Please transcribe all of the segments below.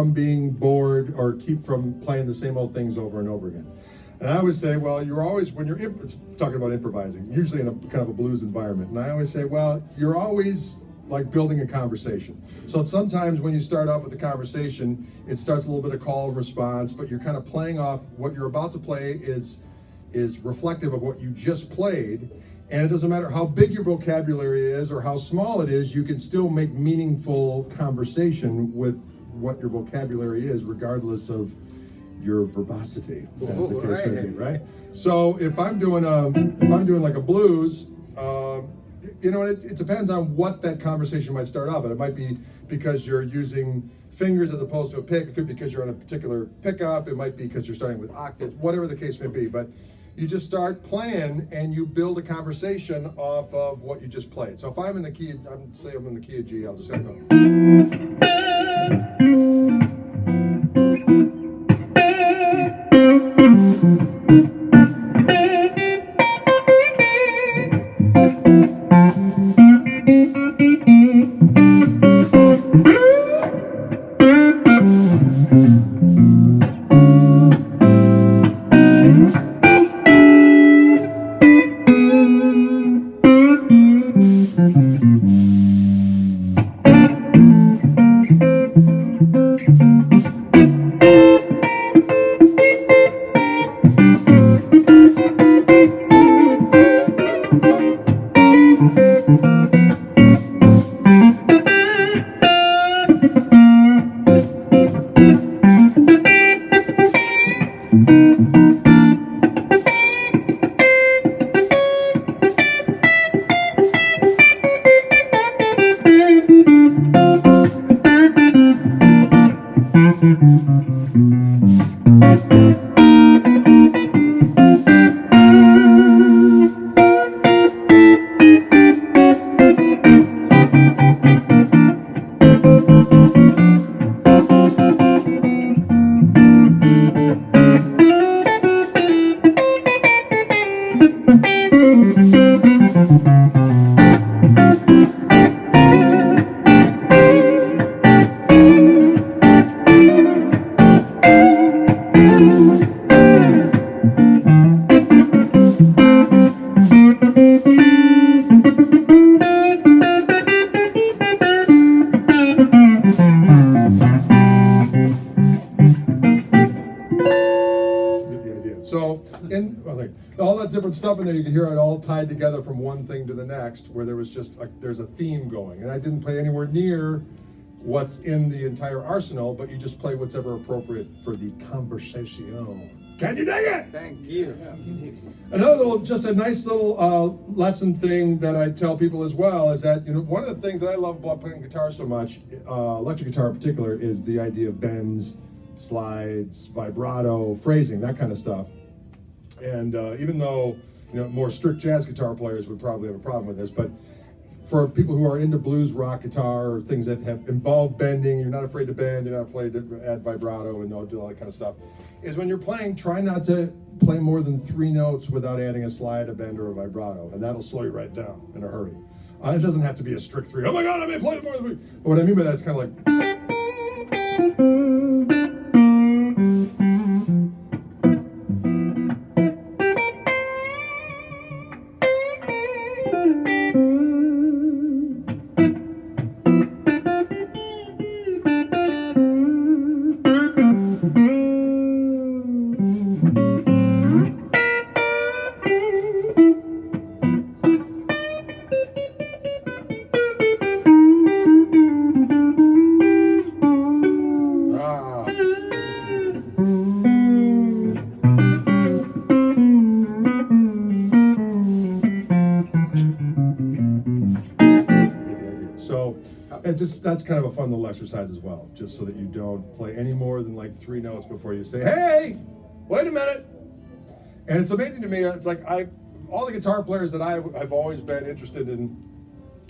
from being bored or keep from playing the same old things over and over again. And I always say, well, you're always, when you're talking about improvising, usually in a kind of a blues environment, and I always say, well, you're always like building a conversation. So sometimes when you start off with a conversation, it starts a little bit of call and response, but you're kind of playing off what you're about to play is reflective of what you just played. And it doesn't matter how big your vocabulary is or how small it is, you can still make meaningful conversation with what your vocabulary is, regardless of your verbosity, as the case may be, right? So if I'm doing like a blues, you know, it depends on what that conversation might start off. And it might be because you're using fingers as opposed to a pick. It could be because you're on a particular pickup. It might be because you're starting with octaves, whatever the case may be. But you just start playing and you build a conversation off of what you just played. So if I'm in the key, say I'm in the key of G, I'll just say, all that different stuff in there, you can hear it all tied together from one thing to the next, where there was just there's a theme going. And I didn't play anywhere near what's in the entire arsenal, but you just play what's ever appropriate for the conversation. Can you dig it? Thank you. Another little, just a nice little lesson thing that I tell people as well is that, you know, one of the things that I love about playing guitar so much, electric guitar in particular, is the idea of bends, slides, vibrato, phrasing, that kind of stuff. And even though, you know, more strict jazz guitar players would probably have a problem with this, but for people who are into blues, rock guitar, or things that have involved bending, you're not afraid to bend, you're not afraid to add vibrato and do all that kind of stuff, is when you're playing, try not to play more than 3 notes without adding a slide, a bend, or a vibrato, and that'll slow you right down in a hurry. It doesn't have to be a strict 3. Oh my God, I may play more than 3. But what I mean by that is kind of like... That's kind of a fun little exercise as well, just so that you don't play any more than like 3 notes before you say, hey, wait a minute. And it's amazing to me, it's like all the guitar players that I've always been interested in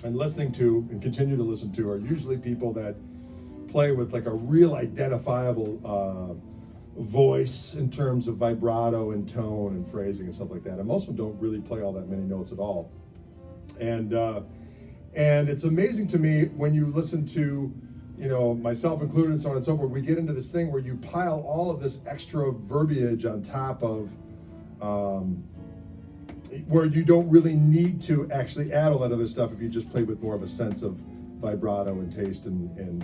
and listening to and continue to listen to are usually people that play with like a real identifiable voice in terms of vibrato and tone and phrasing and stuff like that. And most of them don't really play all that many notes at all. And it's amazing to me when you listen to you know, myself included and so on and so forth, we get into this thing where you pile all of this extra verbiage on top of, where you don't really need to actually add all that other stuff if you just play with more of a sense of vibrato and taste and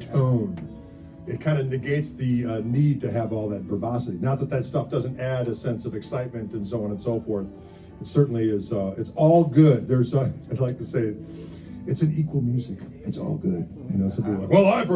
tone. It kind of negates the need to have all that verbosity. Not that that stuff doesn't add a sense of excitement and so on and so forth. It certainly is. It's all good. There's, I'd like to say, it's an equal music. It's all good. You know, some people are like, well, I prefer.